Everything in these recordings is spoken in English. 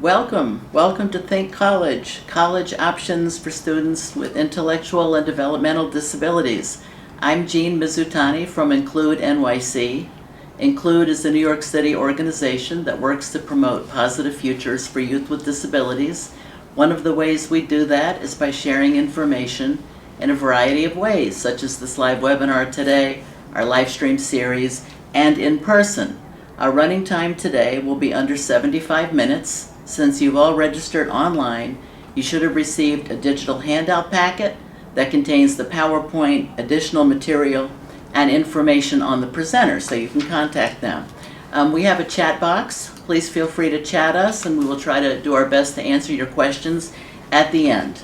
Welcome to Think College, college options for students with intellectual and developmental disabilities. I'm Jean Mizutani from Include NYC. Include is a New York City organization that works to promote positive futures for youth with disabilities. One of the ways we do that is by sharing information in a variety of ways, such as this live webinar today, our live stream series, and in person. Our running time today will be under 75 minutes. Since you've all registered online, you should have received a digital handout packet that contains the PowerPoint, additional material, and information on the presenter, so you can contact them. We have a chat box. Please feel free to chat us, and we will try to do our best to answer your questions at the end.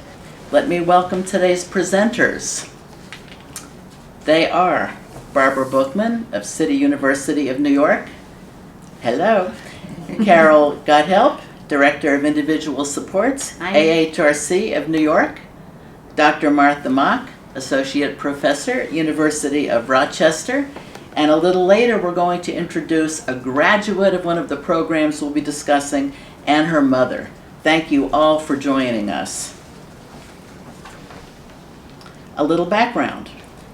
Let me welcome today's presenters. They are Barbara Bookman of City University of New York. Hello. Carole Gothelf, Director of Individual Supports, Hi. AHRC of New York. Dr. Martha Mock, Associate Professor, University of Rochester. And a little later, we're going to introduce a graduate of one of the programs we'll be discussing and her mother. Thank you all for joining us. A little background.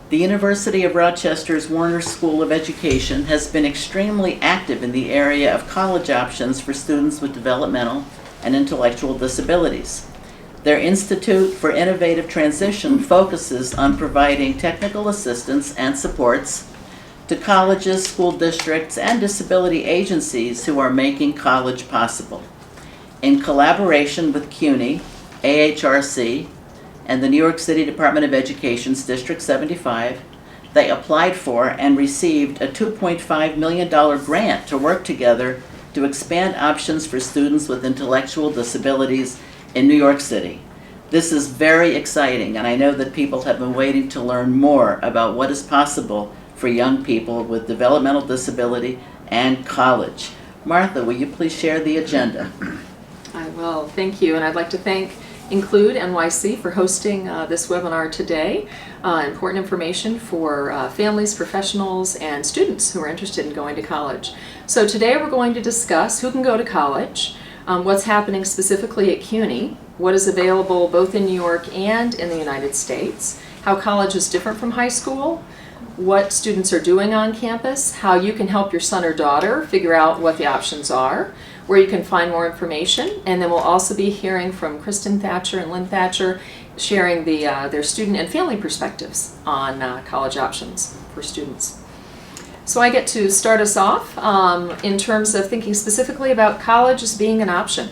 The University of Rochester's Werner School of Education has been extremely active in the area of college options for students with developmental and intellectual disabilities. Their Institute for Innovative Transition focuses on providing technical assistance and supports to colleges, school districts, and disability agencies who are making college possible. In collaboration with CUNY, AHRC, and the New York City Department of Education's District 75, they applied for and received a $2.5 million grant to work together to expand options for students with intellectual disabilities in New York City. This is very exciting, and I know that people have been waiting to learn more about what is possible for young people with developmental disability and college. Martha, will you please share the agenda? I will. Thank you, and I'd like to thank Include NYC for hosting this webinar today. Important information for families, professionals, and students who are interested in going to college. So today we're going to discuss who can go to college, what's happening specifically at CUNY, what is available both in New York and in the United States, how college is different from high school, what students are doing on campus, how you can help your son or daughter figure out what the options are, where you can find more information, and then we'll also be hearing from Kristen Thatcher and Lynn Thatcher sharing their student and family perspectives on college options for students. So I get to start us off in terms of thinking specifically about college as being an option.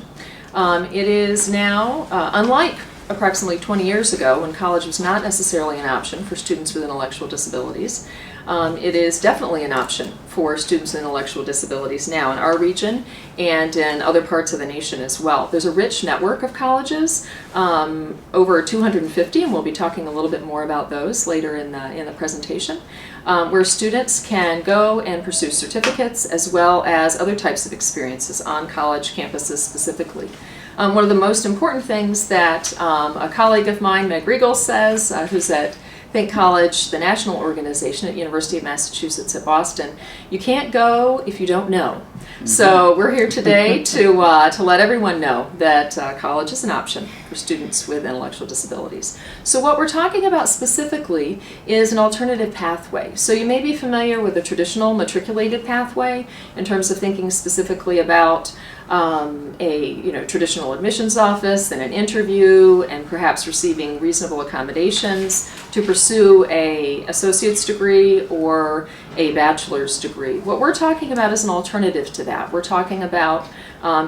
It is now, unlike approximately 20 years ago when college was not necessarily an option for students with intellectual disabilities, it is definitely an option for students with intellectual disabilities now in our region and in other parts of the nation as well. There's a rich network of colleges, over 250, and we'll be talking a little bit more about those later in the presentation, where students can go and pursue certificates as well as other types of experiences on college campuses specifically. One of the most important things that a colleague of mine, Meg Riggio, says, who's at Think College, the national organization at University of Massachusetts at Boston, you can't go if you don't know. Mm-hmm. So we're here today to let everyone know that college is an option for students with intellectual disabilities. So what we're talking about specifically is an alternative pathway. So you may be familiar with a traditional matriculated pathway in terms of thinking specifically about a traditional admissions office and an interview and perhaps receiving reasonable accommodations to pursue a associate's degree or a bachelor's degree. What we're talking about is an alternative to that. We're talking about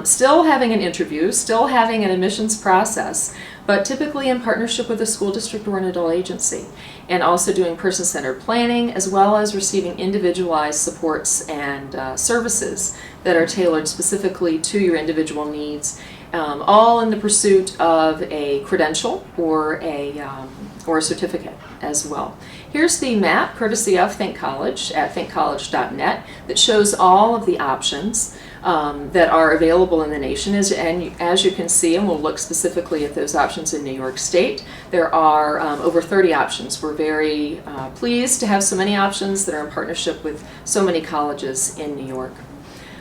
still having an interview, still having an admissions process, but typically in partnership with a school district or an adult agency, and also doing person-centered planning as well as receiving individualized supports and services that are tailored specifically to your individual needs, all in the pursuit of a credential or a certificate as well. Here's the map, courtesy of Think College at thinkcollege.net, that shows all of the options that are available in the nation. As you can see, and we'll look specifically at those options in New York State, there are over 30 options. We're very pleased to have so many options that are in partnership with so many colleges in New York.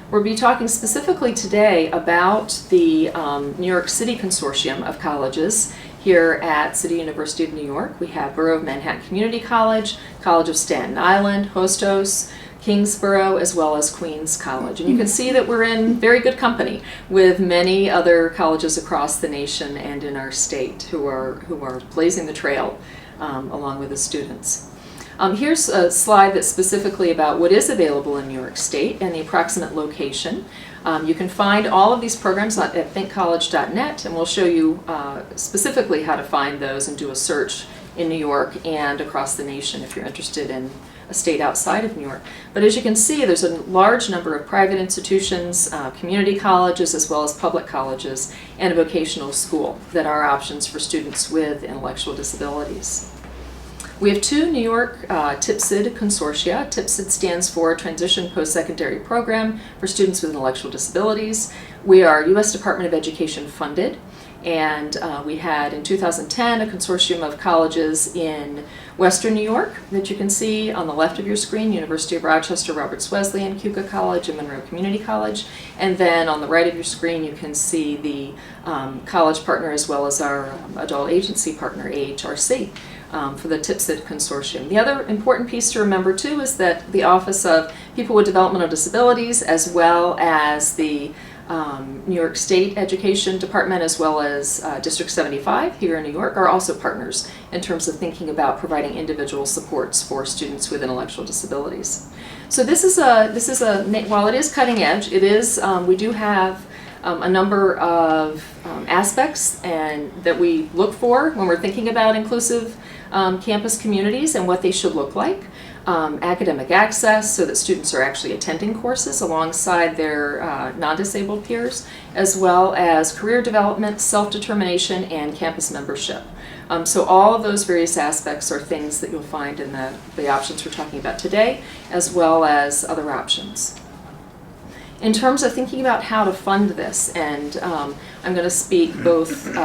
We'll be talking specifically today about the New York City Consortium of Colleges here at City University of New York. We have Borough of Manhattan Community College, College of Staten Island, Hostos, Kingsborough, as well as Queens College. And you can see that we're in very good company with many other colleges across the nation and in our state who are blazing the trail along with the students. Here's a slide that's specifically about what is available in New York State and the approximate location. You can find all of these programs at thinkcollege.net, and we'll show you specifically how to find those and do a search in New York and across the nation if you're interested in a state outside of New York. But as you can see, there's a large number of private institutions, community colleges, as well as public colleges, and a vocational school that are options for students with intellectual disabilities. We have two New York TIPSID consortia. TIPSID stands for Transition Post-Secondary Program for Students with Intellectual Disabilities. We are U.S. Department of Education funded, and we had in 2010 a consortium of colleges in Western New York that you can see on the left of your screen: University of Rochester, Roberts Wesleyan, Keuka College, and Monroe Community College. And then on the right of your screen you can see the college partner as well as our adult agency partner, AHRC. For the TIPSID consortium. The other important piece to remember too is that the Office of People with Developmental Disabilities, as well as the New York State Education Department, as well as District 75 here in New York, are also partners in terms of thinking about providing individual supports for students with intellectual disabilities. So this is while it is cutting edge, it is we do have a number of aspects and that we look for when we're thinking about inclusive campus communities and what they should look like. Academic access, so that students are actually attending courses alongside their non-disabled peers, as well as career development, self-determination, and campus membership. So all of those various aspects are things that you'll find in the options we're talking about today, as well as other options. In terms of thinking about how to fund this, and I'm going to speak both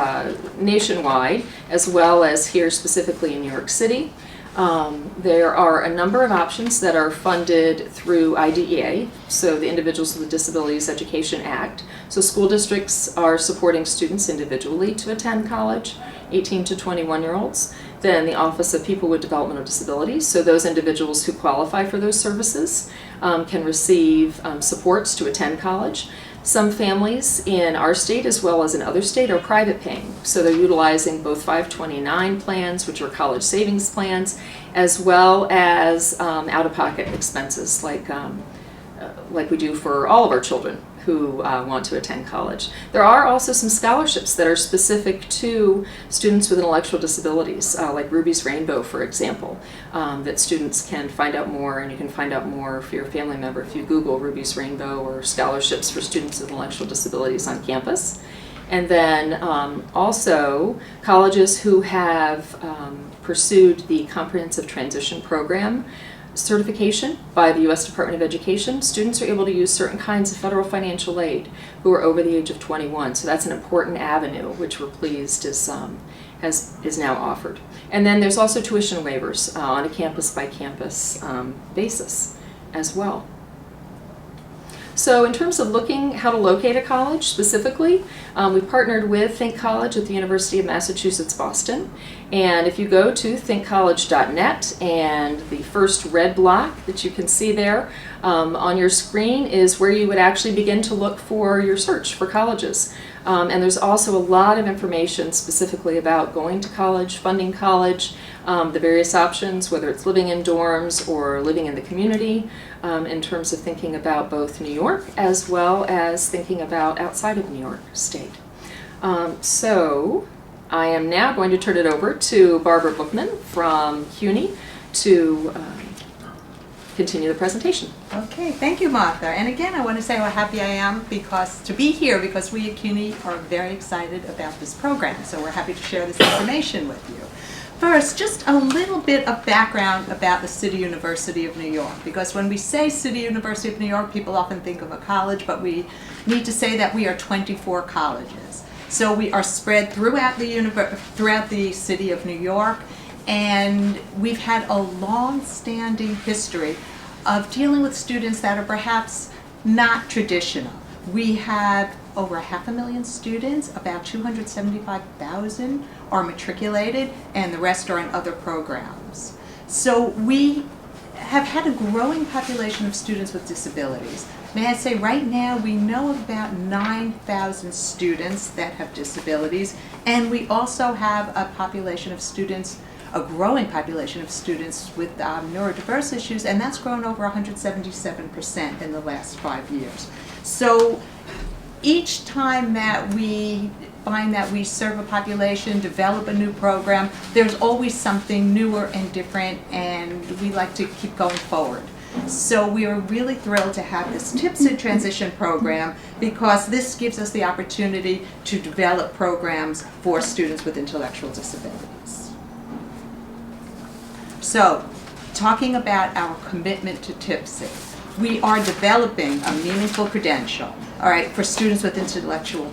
nationwide as well as here specifically in New York City. There are a number of options that are funded through IDEA, so the Individuals with Disabilities Education Act. So school districts are supporting students individually to attend college, 18 to 21-year-olds. Then the Office of People with Developmental Disabilities, so those individuals who qualify for those services can receive supports to attend college. Some families in our state as well as in other states are private paying, so they're utilizing both 529 plans, which are college savings plans, as well as out-of-pocket expenses like we do for all of our children who want to attend college. There are also some scholarships that are specific to students with intellectual disabilities, like Ruby's Rainbow, for example, that students can find out more, and you can find out more for your family member if you Google Ruby's Rainbow or scholarships for students with intellectual disabilities on campus. And then also colleges who have pursued the Comprehensive Transition Program certification by the U.S. Department of Education. Students are able to use certain kinds of federal financial aid who are over the age of 21. So that's an important avenue, which we're pleased is now offered. And then there's also tuition waivers on a campus-by-campus basis as well. So in terms of looking how to locate a college specifically, we partnered with Think College at the University of Massachusetts, Boston. And if you go to thinkcollege.net, and the first red block that you can see there on your screen is where you would actually begin to look for your search for colleges. And there's also a lot of information specifically about going to college, funding college, the various options, whether it's living in dorms or living in the community, in terms of thinking about both New York as well as thinking about outside of New York State. So I am now going to turn it over to Barbara Bookman from CUNY to continue the presentation. Okay, thank you, Martha. And again, I want to say how happy I am to be here because we at CUNY are very excited about this program. So we're happy to share this information with you. First, just a little bit of background about the City University of New York, because when we say City University of New York, people often think of a college, but we need to say that we are 24 colleges. So we are spread throughout the city of New York, and we've had a long-standing history of dealing with students that are perhaps not traditional. We have over 500,000 students, about 275,000 are matriculated, and the rest are in other programs. So we have had a growing population of students with disabilities. May I say, right now we know of about 9,000 students that have disabilities, and we also have a population of students, a growing population of students with neurodiverse issues, and that's grown over 177% in the last 5 years. So each time that we find that we serve a population, develop a new program, there's always something newer and different, and we like to keep going forward. So we are really thrilled to have this TIPSID transition program, because this gives us the opportunity to develop programs for students with intellectual disabilities. So, talking about our commitment to TIPSID, we are developing a meaningful credential, all right, for students with intellectual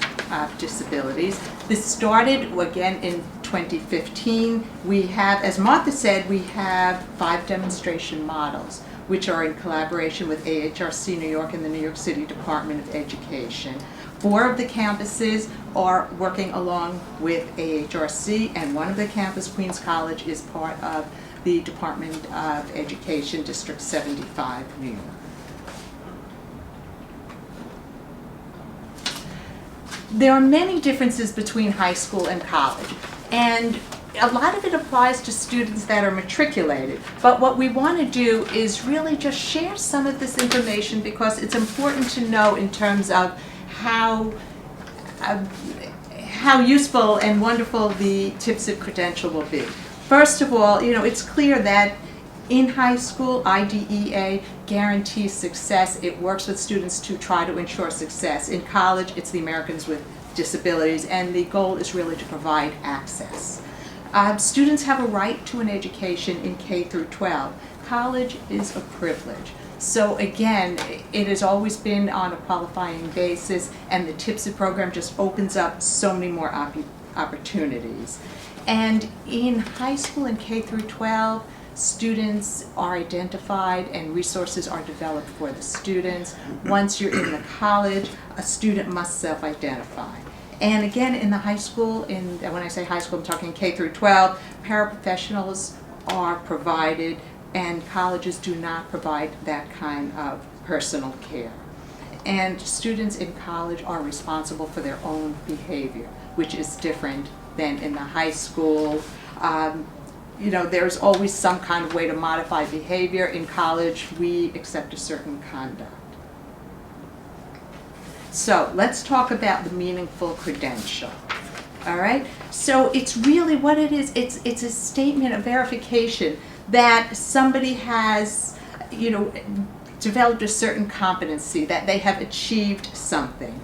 disabilities. This started, again, in 2015. We have, as Martha said, we have 5 demonstration models, which are in collaboration with AHRC New York and the New York City Department of Education. 4 of the campuses are working along with AHRC, and one of the campus, Queens College, is part of the Department of Education, District 75, New York. There are many differences between high school and college, and a lot of it applies to students that are matriculated. But what we want to do is really just share some of this information, because it's important to know in terms of how useful and wonderful the TIPSID credential will be. First of all, it's clear that in high school, IDEA guarantees success. It works with students to try to ensure success. In college, it's the Americans with Disabilities, and the goal is really to provide access. Students have a right to an education in K through 12. College is a privilege. So again, it has always been on a qualifying basis, and the TIPSID program just opens up so many more opportunities. And in high school and K through 12, students are identified and resources are developed for the students. Once you're in the college, a student must self-identify. And again, in the high school, when I say high school, I'm talking K through 12, paraprofessionals are provided, and colleges do not provide that kind of personal care. And students in college are responsible for their own behavior, which is different than in the high school. There's always some kind of way to modify behavior. In college, we accept a certain conduct. So let's talk about the meaningful credential. All right? So it's really what it is. It's a statement of verification that somebody has, developed a certain competency, that they have achieved something,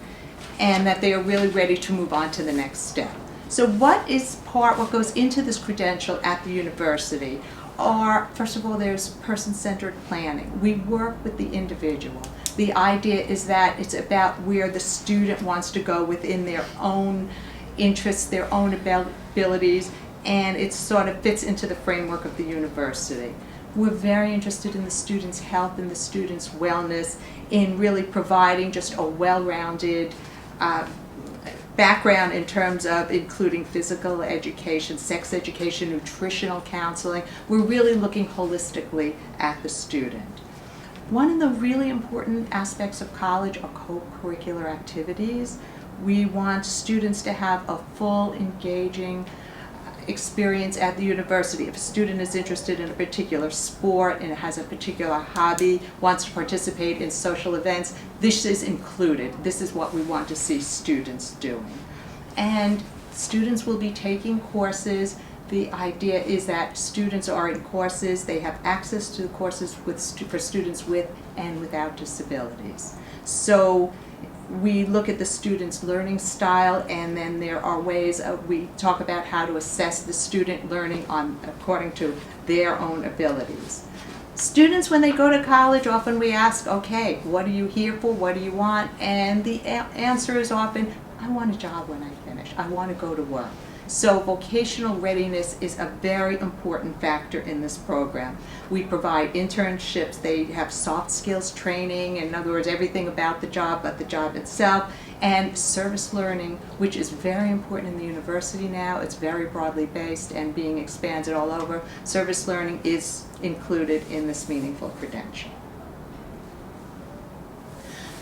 and that they are really ready to move on to the next step. So what goes into this credential at the university are, first of all, there's person-centered planning. We work with the individual. The idea is that it's about where the student wants to go within their own interests, their own abilities, and it sort of fits into the framework of the university. We're very interested in the student's health and the student's wellness, in really providing just a well-rounded background in terms of including physical education, sex education, nutritional counseling. We're really looking holistically at the student. One of the really important aspects of college are co-curricular activities. We want students to have a full, engaging experience at the university. If a student is interested in a particular sport and has a particular hobby, wants to participate in social events, this is included. This is what we want to see students doing. And students will be taking courses. The idea is that students are in courses, they have access to the courses for students with and without disabilities. So we look at the student's learning style, and then there are ways we talk about how to assess the student learning according to their own abilities. Students, when they go to college, often we ask, okay, what are you here for? What do you want? And the answer is often, I want a job when I finish. I want to go to work. So vocational readiness is a very important factor in this program. We provide internships, they have soft skills training, in other words, everything about the job but the job itself, and service learning, which is very important in the university now. It's very broadly based and being expanded all over. Service learning is included in this meaningful credential.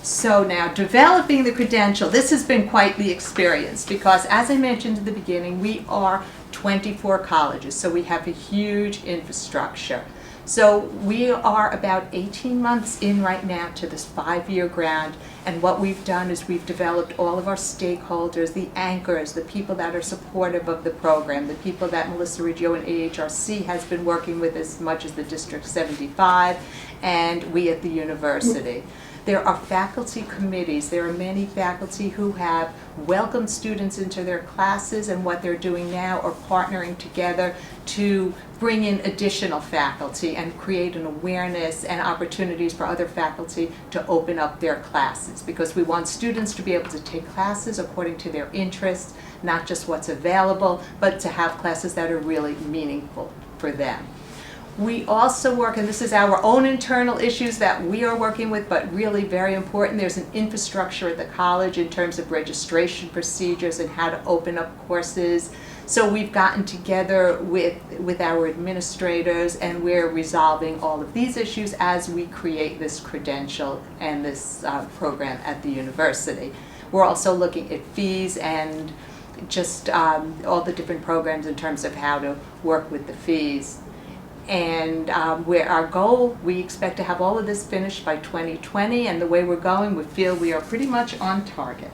So now, developing the credential, this has been quite the experience because, as I mentioned at the beginning, we are 24 colleges, so we have a huge infrastructure. So we are about 18 months in right now to this 5-year grant, and what we've done is we've developed all of our stakeholders, the anchors, the people that are supportive of the program, the people that Melissa Riggio and AHRC has been working with as much as the District 75, and we at the university. There are faculty committees. There are many faculty who have welcomed students into their classes, and what they're doing now are partnering together to bring in additional faculty and create an awareness and opportunities for other faculty to open up their classes, because we want students to be able to take classes according to their interests, not just what's available, but to have classes that are really meaningful for them. We also work, and this is our own internal issues that we are working with, but really very important. There's an infrastructure at the college in terms of registration procedures and how to open up courses. So we've gotten together with our administrators, and we're resolving all of these issues as we create this credential and this program at the university. We're also looking at fees and just all the different programs in terms of how to work with the fees. And where our goal, we expect to have all of this finished by 2020, and the way we're going, we feel we are pretty much on target.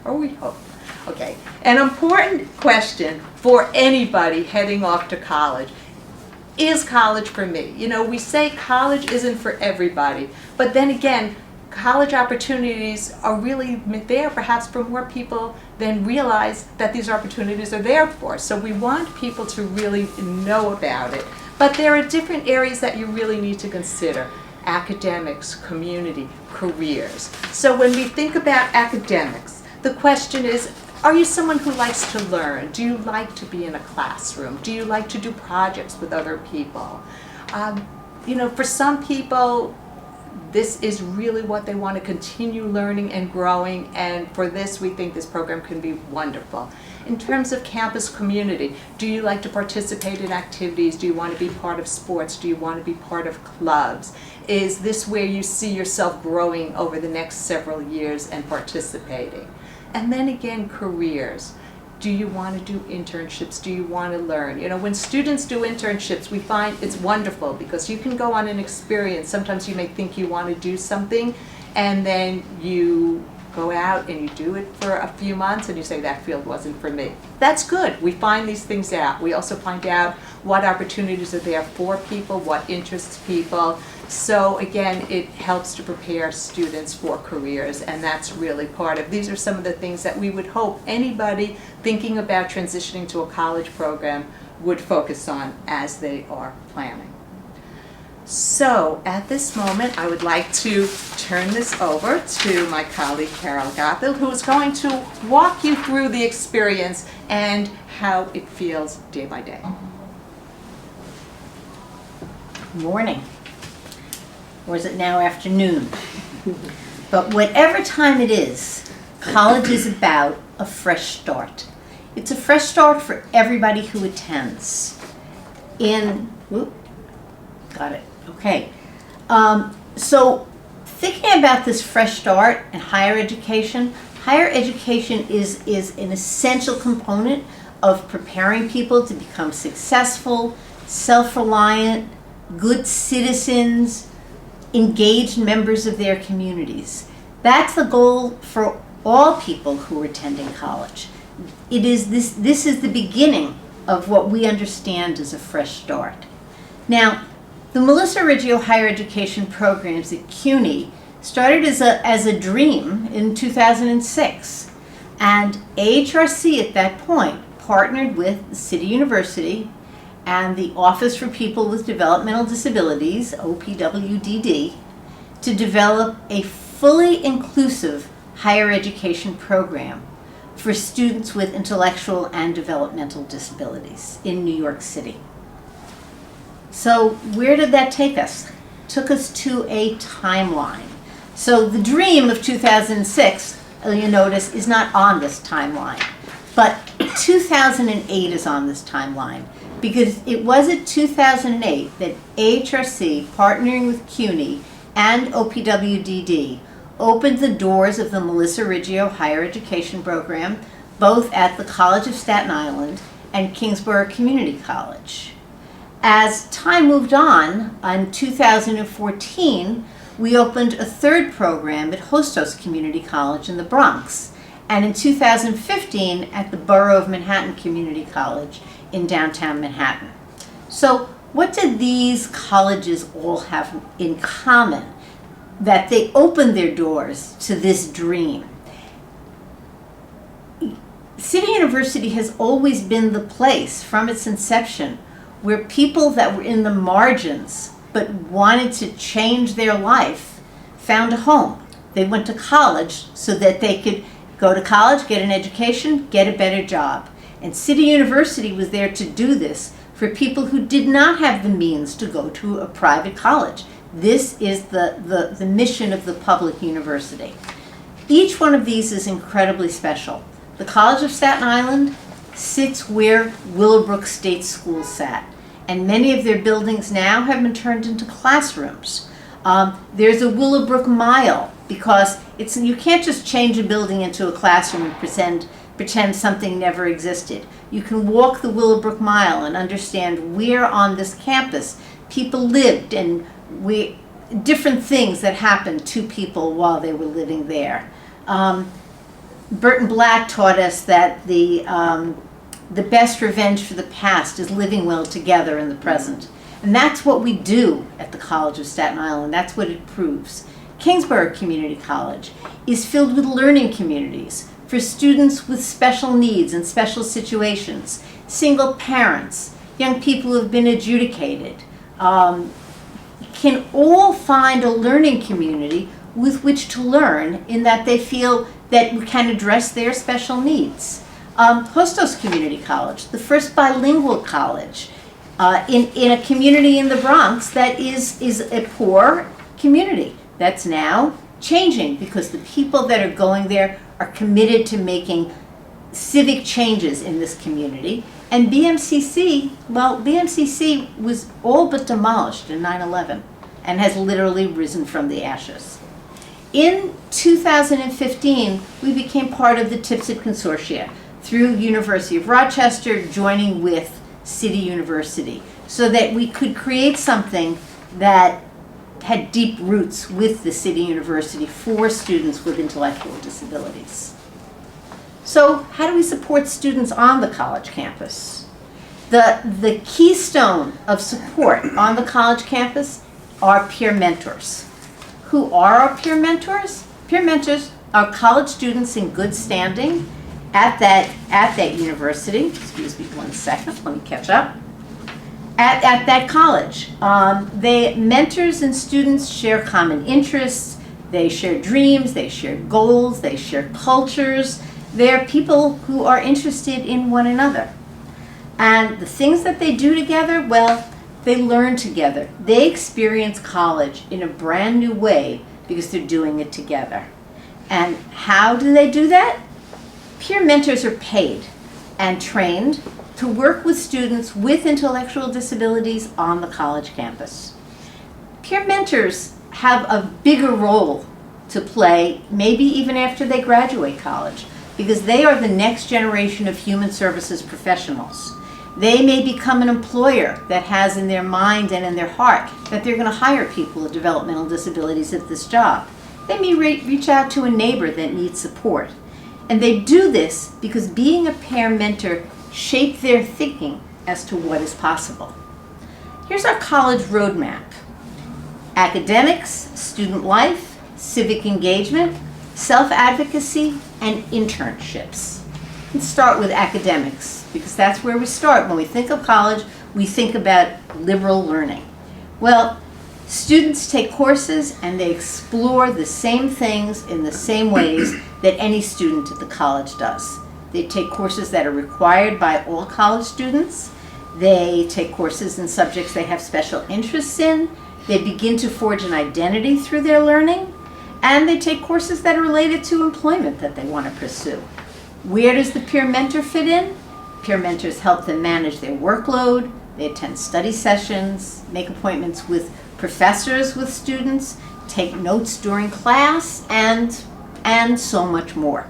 Or we hope. Okay, an important question for anybody heading off to college. Is college for me? You know, we say college isn't for everybody, but then again, college opportunities are really there perhaps for more people than realize that these opportunities are there for. So we want people to really know about it. But there are different areas that you really need to consider. Academics, community, careers. So when we think about academics, the question is, are you someone who likes to learn? Do you like to be in a classroom? Do you like to do projects with other people? You know, for some people, this is really what they want to continue learning and growing, and for this we think this program can be wonderful. In terms of campus community, do you like to participate in activities? Do you want to be part of sports? Do you want to be part of clubs? Is this where you see yourself growing over the next several years and participating? And then again, careers. Do you want to do internships? Do you want to learn? You know, when students do internships, we find it's wonderful because you can go on an experience. Sometimes you may think you want to do something, and then you go out and you do it for a few months and you say, that field wasn't for me. That's good. We find these things out. We also find out what opportunities are there for people, what interests people. So again, it helps to prepare students for careers, and that's really part of, these are some of the things that we would hope anybody thinking about transitioning to a college program would focus on as they are planning. So at this moment, I would like to turn this over to my colleague Carole Gothelf, who is going to walk you through the experience and how it feels day by day. Morning. Or is it now afternoon? But whatever time it is, college is about a fresh start. It's a fresh start for everybody who attends. Got it, okay. So thinking about this fresh start and higher education is an essential component of preparing people to become successful, self-reliant, good citizens, engaged members of their communities. That's the goal for all people who are attending college. This is the beginning of what we understand as a fresh start. Now, the Melissa Riggio Higher Education programs at CUNY started as a dream in 2006, and AHRC at that point partnered with the City University and the Office for People with Developmental Disabilities, OPWDD, to develop a fully inclusive higher education program for students with intellectual and developmental disabilities in New York City. So where did that take us? Took us to a timeline. So the dream of 2006, you notice, is not on this timeline, but 2008 is on this timeline, because it was at 2008 that AHRC, partnering with CUNY and OPWDD, opened the doors of the Melissa Riggio Higher Education Program, both at the College of Staten Island and Kingsborough Community College. As time moved on, in 2014, we opened a third program at Hostos Community College in the Bronx, and in 2015 at the Borough of Manhattan Community College in downtown Manhattan. So what did these colleges all have in common that they opened their doors to this dream? City University has always been the place from its inception where people that were in the margins but wanted to change their life found a home. They went to college so that they could go to college, get an education, get a better job. And City University was there to do this for people who did not have the means to go to a private college. This is the mission of the public university. Each one of these is incredibly special. The College of Staten Island sits where Willowbrook State School sat, and many of their buildings now have been turned into classrooms. There's a Willowbrook Mile, because you can't just change a building into a classroom and pretend something never existed. You can walk the Willowbrook Mile and understand where on this campus people lived and different things that happened to people while they were living there. Burton Black taught us that the best revenge for the past is living well together in the present. And that's what we do at the College of Staten Island. That's what it proves. Kingsborough Community College is filled with learning communities for students with special needs and special situations, single parents, young people who have been adjudicated, can all find a learning community with which to learn in that they feel that we can address their special needs. Hostos Community College, the first bilingual college in a community in the Bronx that is a poor community. That's now changing because the people that are going there are committed to making civic changes in this community. And BMCC was all but demolished in 9/11 and has literally risen from the ashes. In 2015, we became part of the TIPSIT Consortia through University of Rochester joining with City University so that we could create something that had deep roots with the City University for students with intellectual disabilities. So how do we support students on the college campus? The keystone of support on the college campus are peer mentors. Who are our peer mentors? Peer mentors are college students in good standing at that university. Excuse me 1 second, let me catch up. At that college. Mentors and students share common interests, they share dreams, they share goals, they share cultures. They're people who are interested in one another. And the things that they do together, well, they learn together. They experience college in a brand new way because they're doing it together. And how do they do that? Peer mentors are paid and trained to work with students with intellectual disabilities on the college campus. Peer mentors have a bigger role to play, maybe even after they graduate college, because they are the next generation of human services professionals. They may become an employer that has in their mind and in their heart that they're going to hire people with developmental disabilities at this job. They may reach out to a neighbor that needs support. And they do this because being a peer mentor shaped their thinking as to what is possible. Here's our college roadmap. Academics, student life, civic engagement, self-advocacy, and internships. Let's start with academics, because that's where we start. When we think of college, we think about liberal learning. Well, students take courses and they explore the same things in the same ways that any student at the college does. They take courses that are required by all college students. They take courses in subjects they have special interests in. They begin to forge an identity through their learning. And they take courses that are related to employment that they want to pursue. Where does the peer mentor fit in? Peer mentors help them manage their workload. They attend study sessions, make appointments with professors with students, take notes during class, and so much more.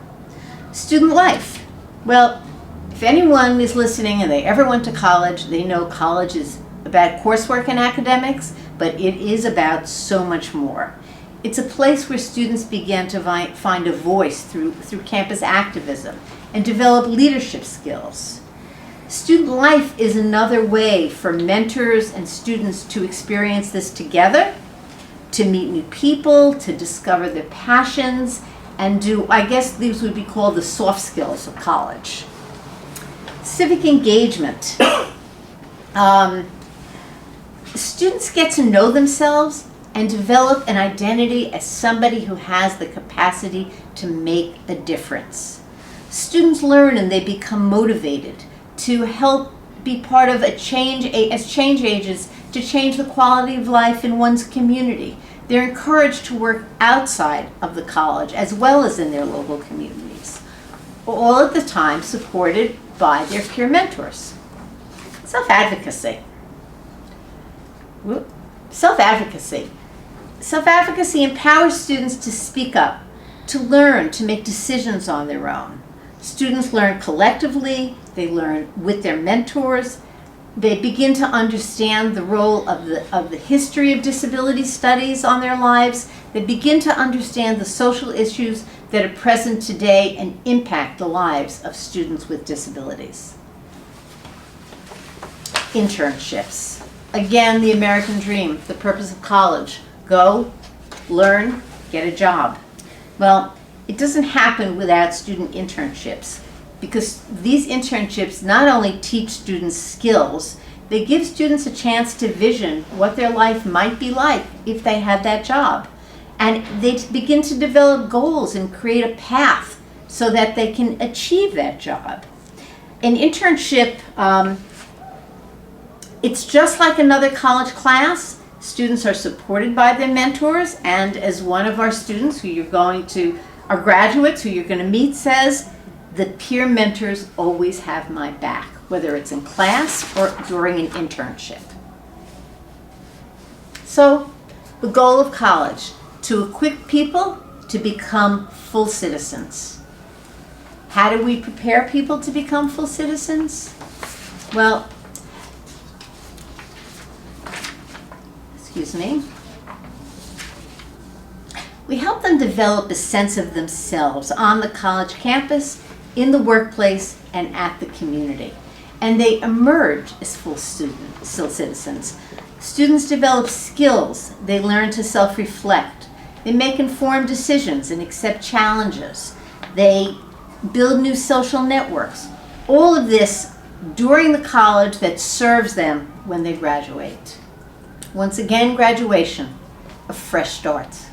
Student life. Well, if anyone is listening and they ever went to college, they know college is about coursework and academics, but it is about so much more. It's a place where students begin to find a voice through campus activism and develop leadership skills. Student life is another way for mentors and students to experience this together, to meet new people, to discover their passions, and do, I guess these would be called the soft skills of college. Civic engagement. Students get to know themselves and develop an identity as somebody who has the capacity to make a difference. Students learn and they become motivated to help be part of as change agents, to change the quality of life in one's community. They're encouraged to work outside of the college as well as in their local communities, all at the time supported by their peer mentors. Self-advocacy. Self-advocacy. Self-advocacy empowers students to speak up, to learn, to make decisions on their own. Students learn collectively, they learn with their mentors, they begin to understand the role of the history of disability studies on their lives, they begin to understand the social issues that are present today and impact the lives of students with disabilities. Internships. Again, the American dream, the purpose of college. Go, learn, get a job. Well, it doesn't happen without student internships, because these internships not only teach students skills, they give students a chance to vision what their life might be like if they had that job. And they begin to develop goals and create a path so that they can achieve that job. An internship, it's just like another college class. Students are supported by their mentors, and as one of our students our graduates who you're going to meet says, the peer mentors always have my back, whether it's in class or during an internship. So, the goal of college, to equip people to become full citizens. How do we prepare people to become full citizens? Well, we help them develop a sense of themselves on the college campus, in the workplace, and at the community. And they emerge as full citizens. Students develop skills. They learn to self-reflect. They make informed decisions and accept challenges. They build new social networks. All of this during the college that serves them when they graduate. Once again, graduation, a fresh start.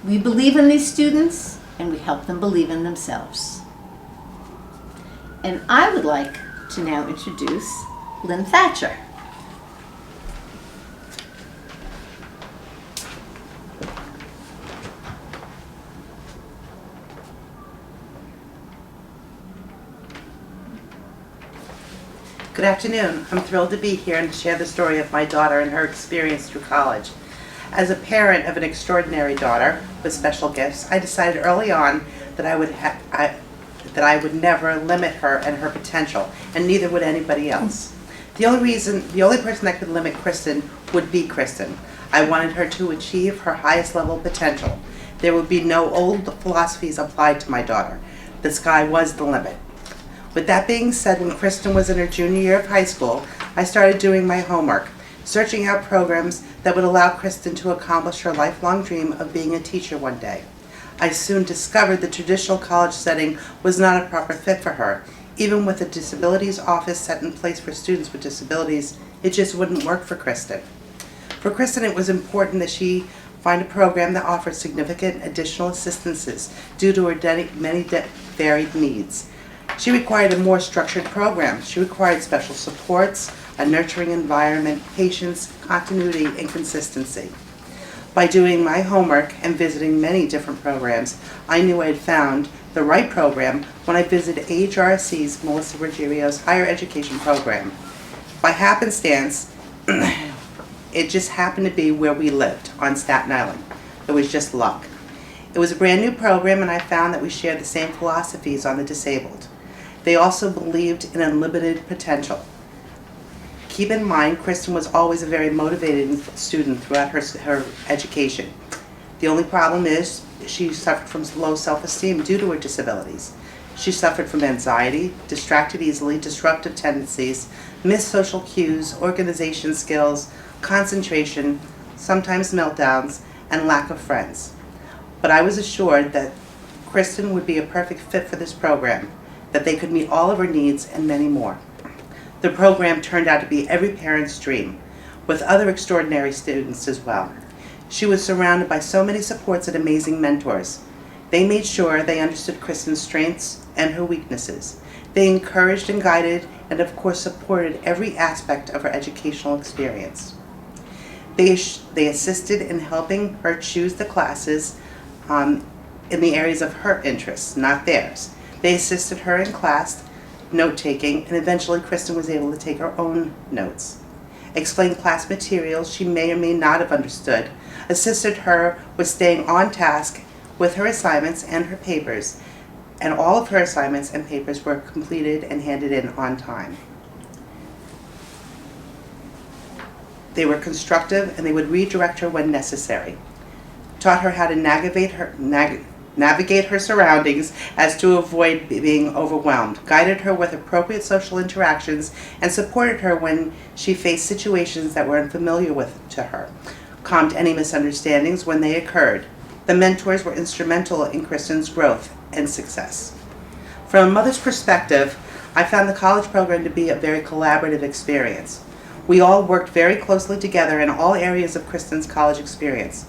We believe in these students, and we help them believe in themselves. And I would like to now introduce Lynn Thatcher. Good afternoon. I'm thrilled to be here and to share the story of my daughter and her experience through college. As a parent of an extraordinary daughter with special gifts, I decided early on that I would never limit her and her potential, and neither would anybody else. The only person that could limit Kristen would be Kristen. I wanted her to achieve her highest level of potential. There would be no old philosophies applied to my daughter. The sky was the limit. With that being said, when Kristen was in her junior year of high school, I started doing my homework, searching out programs that would allow Kristen to accomplish her lifelong dream of being a teacher one day. I soon discovered the traditional college setting was not a proper fit for her. Even with a disabilities office set in place for students with disabilities, it just wouldn't work for Kristen. For Kristen, it was important that she find a program that offered significant additional assistances due to her many varied needs. She required a more structured program. She required special supports, a nurturing environment, patience, continuity, and consistency. By doing my homework and visiting many different programs, I knew I had found the right program when I visited AHRC's Melissa Riggio's higher education program. By happenstance, it just happened to be where we lived, on Staten Island. It was just luck. It was a brand new program, and I found that we shared the same philosophies on the disabled. They also believed in unlimited potential. Keep in mind, Kristen was always a very motivated student throughout her education. The only problem is she suffered from low self-esteem due to her disabilities. She suffered from anxiety, distracted easily, disruptive tendencies, missed social cues, organization skills, concentration, sometimes meltdowns, and lack of friends. But I was assured that Kristen would be a perfect fit for this program, that they could meet all of her needs and many more. The program turned out to be every parent's dream, with other extraordinary students as well. She was surrounded by so many supports and amazing mentors. They made sure they understood Kristen's strengths and her weaknesses. They encouraged and guided and of course supported every aspect of her educational experience. They assisted in helping her choose the classes in the areas of her interests, not theirs. They assisted her in class note-taking, and eventually Kristen was able to take her own notes. Explained class materials she may or may not have understood, assisted her with staying on task with her assignments and her papers, and all of her assignments and papers were completed and handed in on time. They were constructive, and they would redirect her when necessary. Taught her how to navigate her surroundings as to avoid being overwhelmed, guided her with appropriate social interactions, and supported her when she faced situations that were unfamiliar to her, calmed any misunderstandings when they occurred. The mentors were instrumental in Kristen's growth and success. From a mother's perspective, I found the college program to be a very collaborative experience. We all worked very closely together in all areas of Kristen's college experience.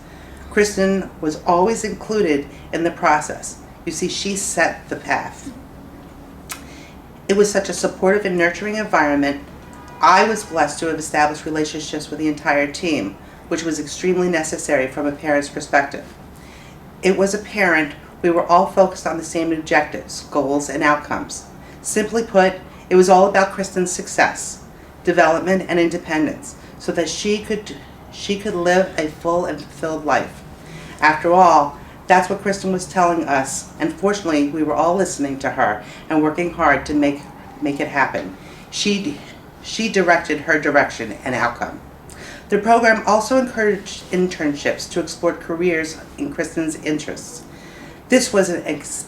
Kristen was always included in the process. You see, she set the path. It was such a supportive and nurturing environment. I was blessed to have established relationships with the entire team, which was extremely necessary from a parent's perspective. It was apparent we were all focused on the same objectives, goals, and outcomes. Simply put, it was all about Kristen's success, development, and independence, so that she could live a full and fulfilled life. After all, that's what Kristen was telling us, and fortunately, we were all listening to her and working hard to make it happen. She directed her direction and outcome. The program also encouraged internships to explore careers in Kristen's interests. This was an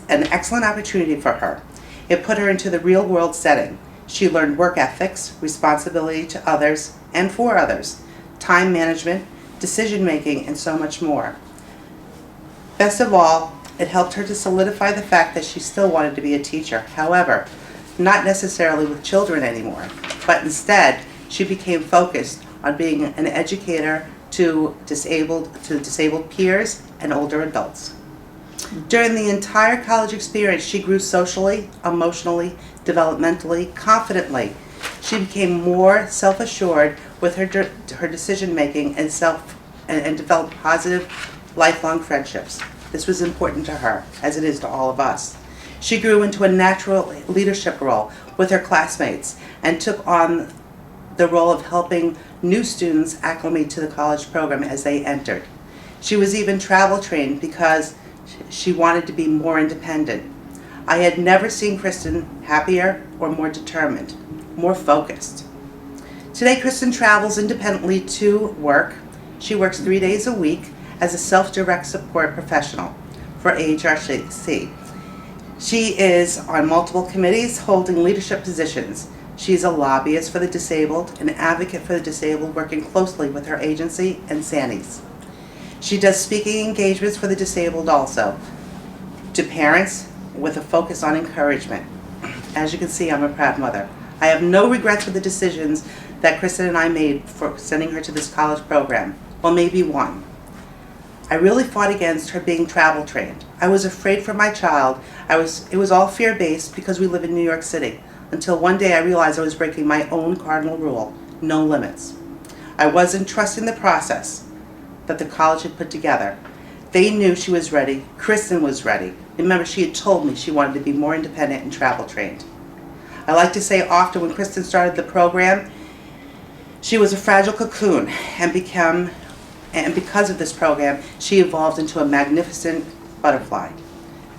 excellent opportunity for her. It put her into the real-world setting. She learned work ethics, responsibility to others and for others, time management, decision-making, and so much more. Best of all, it helped her to solidify the fact that she still wanted to be a teacher. However, not necessarily with children anymore, but instead, she became focused on being an educator to disabled peers and older adults. During the entire college experience, she grew socially, emotionally, developmentally, confidently. She became more self-assured with her decision-making and developed positive, lifelong friendships. This was important to her, as it is to all of us. She grew into a natural leadership role with her classmates and took on the role of helping new students acclimate to the college program as they entered. She was even travel trained because she wanted to be more independent. I had never seen Kristen happier or more determined, more focused. Today, Kristen travels independently to work. She works 3 days a week as a self-direct support professional for AHRC. She is on multiple committees holding leadership positions. She's a lobbyist for the disabled, an advocate for the disabled, working closely with her agency and SANIs. She does speaking engagements for the disabled also, to parents with a focus on encouragement. As you can see, I'm a proud mother. I have no regrets for the decisions that Kristen and I made for sending her to this college program. Well, maybe one. I really fought against her being travel trained. I was afraid for my child. It was all fear-based because we live in New York City, until one day I realized I was breaking my own cardinal rule, no limits. I wasn't trusting the process that the college had put together. They knew she was ready. Kristen was ready. Remember, she had told me she wanted to be more independent and travel trained. I like to say often when Kristen started the program, she was a fragile cocoon and because of this program, she evolved into a magnificent butterfly.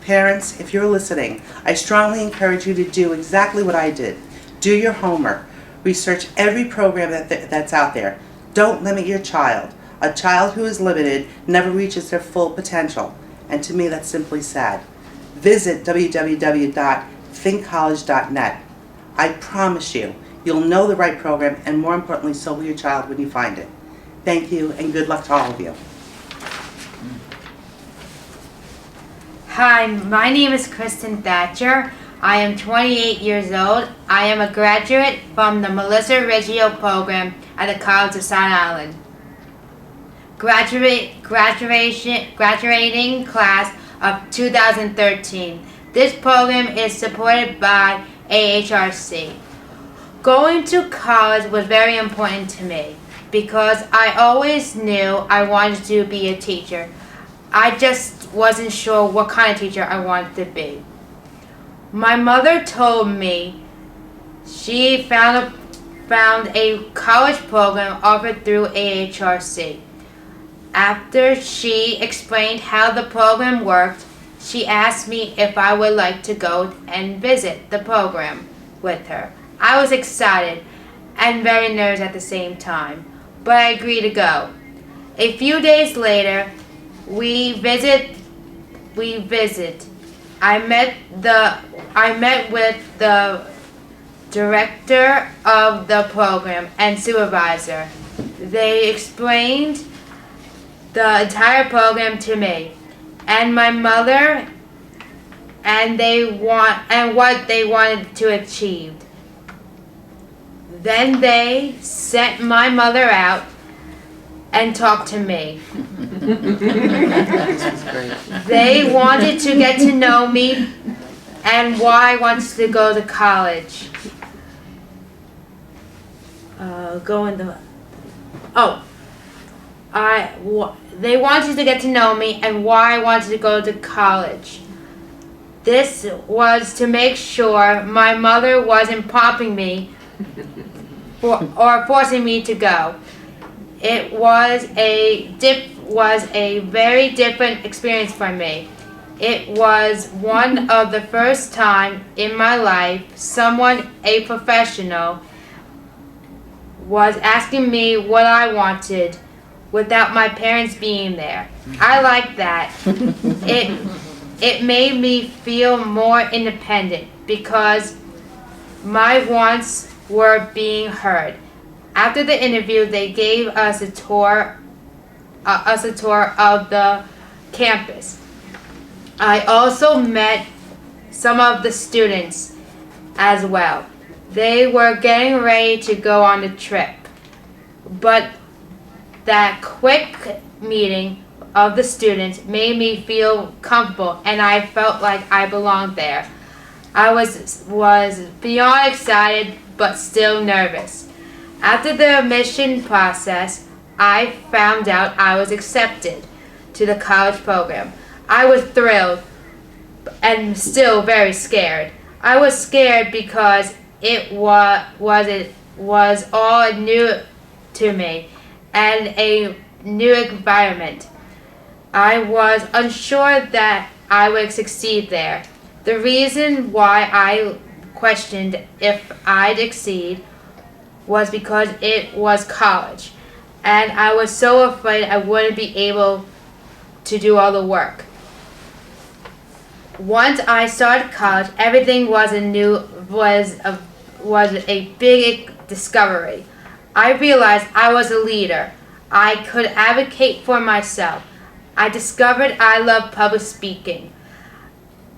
Parents, if you're listening, I strongly encourage you to do exactly what I did. Do your homework. Research every program that's out there. Don't limit your child. A child who is limited never reaches their full potential. And to me, that's simply sad. Visit www.thinkcollege.net. I promise you, you'll know the right program, and more importantly, so will your child when you find it. Thank you, and good luck to all of you. Hi, my name is Kristen Thatcher. I am 28 years old. I am a graduate from the Melissa Riggio program at the College of Staten Island. Graduating class of 2013. This program is supported by AHRC. Going to college was very important to me because I always knew I wanted to be a teacher. I just wasn't sure what kind of teacher I wanted to be. My mother told me she found a college program offered through AHRC. After she explained how the program worked, she asked me if I would like to go and visit the program with her. I was excited and very nervous at the same time, but I agreed to go. A few days later, we visit. I met with the director of the program and supervisor. They explained the entire program to me and my mother and what they wanted to achieve. Then they sent my mother out and talked to me. This was great. They wanted to get to know me and why I wanted to go to college. They wanted to get to know me and why I wanted to go to college. This was to make sure my mother wasn't prompting me or forcing me to go. It was a very different experience for me. It was one of the first time in my life a professional, was asking me what I wanted without my parents being there. I liked that. It made me feel more independent because my wants were being heard. After the interview, they gave us a tour of the campus. I also met some of the students as well. They were getting ready to go on the trip, but that quick meeting of the students made me feel comfortable, and I felt like I belonged there. I was beyond excited, but still nervous. After the admission process, I found out I was accepted to the college program. I was thrilled and still very scared. I was scared because it was all new to me and a new environment. I was unsure that I would succeed there. The reason why I questioned if I'd succeed was because it was college, and I was so afraid I wouldn't be able to do all the work. Once I started college, everything was a big discovery. I realized I was a leader. I could advocate for myself. I discovered I love public speaking.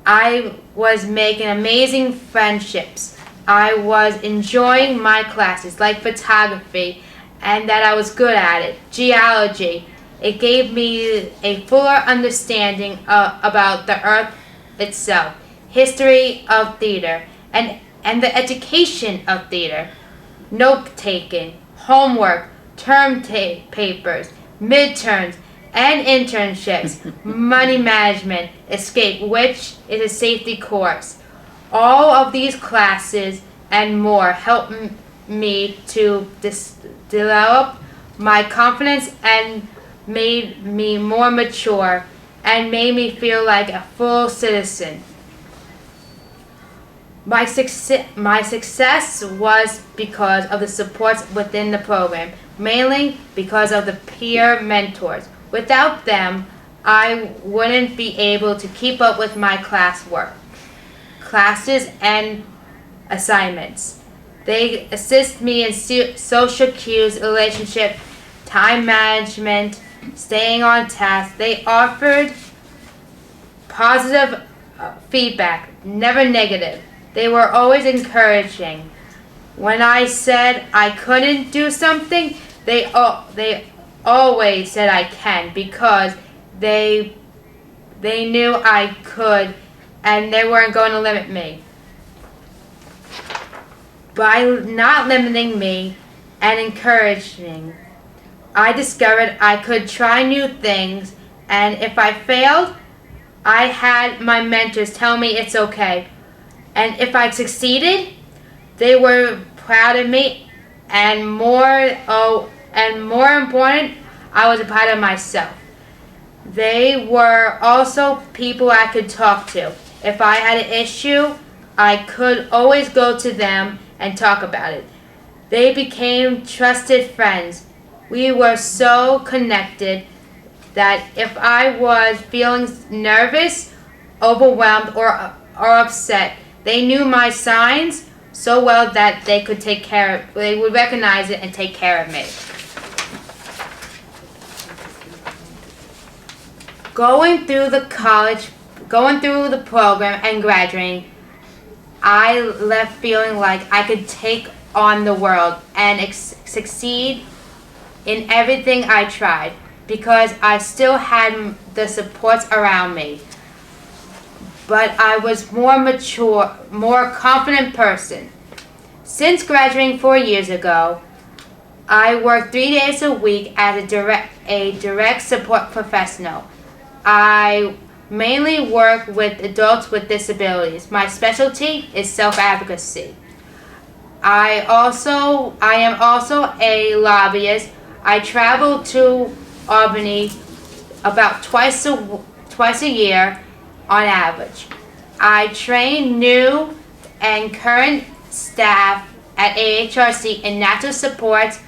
I was making amazing friendships. I was enjoying my classes like photography and that I was good at it, geology, It gave me a fuller understanding about the earth itself, history of theater, and the education of theater, note-taking, homework, term papers, midterms, and internships, money management, escape, which is a safety course. All of these classes and more helped me to develop my confidence and made me more mature and made me feel like a full citizen. My success was because of the supports within the program, mainly because of the peer mentors. Without them, I wouldn't be able to keep up with my classwork, classes, and assignments. They assist me in social cues, relationship, time management, staying on task. They offered positive feedback, never negative. They were always encouraging. When I said I couldn't do something, they always said I can, because they knew I could and they weren't going to limit me. By not limiting me and encouraging, I discovered I could try new things, and if I failed, I had my mentors tell me it's okay. And if I succeeded, they were proud of me, and more important, I was proud of myself. They were also people I could talk to. If I had an issue, I could always go to them and talk about it. They became trusted friends. We were so connected that if I was feeling nervous, overwhelmed, or upset, they knew my signs so well that they would recognize it and take care of me. Going through the program and graduating, I left feeling like I could take on the world and succeed in everything I tried, because I still had the supports around me. But I was more mature, more confident person. Since graduating 4 years ago, I work 3 days a week as a direct support professional. I mainly work with adults with disabilities. My specialty is self-advocacy. I am also a lobbyist. I travel to Albany about twice a year on average. I train new and current staff at AHRC in natural supports,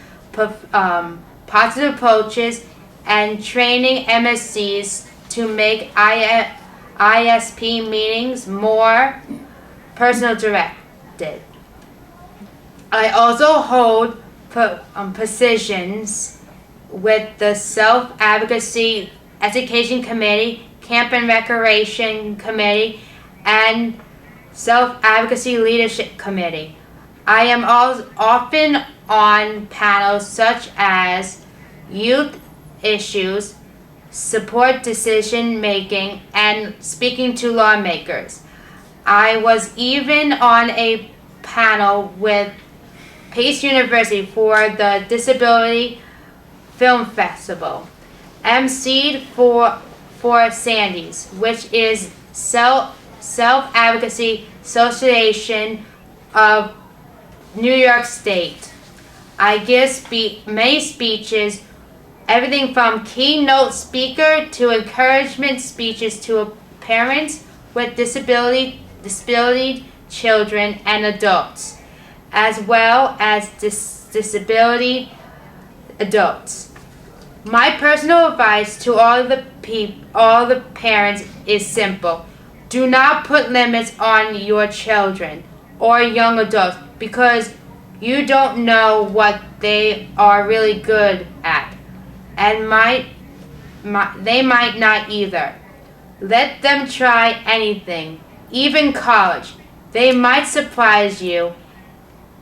positive approaches, and training MSCs to make ISP meetings more personal directed. I also hold positions with the Self-Advocacy Education Committee, Camp and Recreation Committee, and Self-Advocacy Leadership Committee. I am often on panels such as youth issues, support decision making, and speaking to lawmakers. I was even on a panel with Pace University for the Disability Film Festival, emceed for Sandy's, which is Self-Advocacy Association of New York State. I give many speeches, everything from keynote speaker to encouragement speeches to parents with disability children and adults, as well as disability adults. My personal advice to all the parents is simple. Do not put limits on your children or young adults, because you don't know what they are really good at, and they might not either. Let them try anything, even college. They might surprise you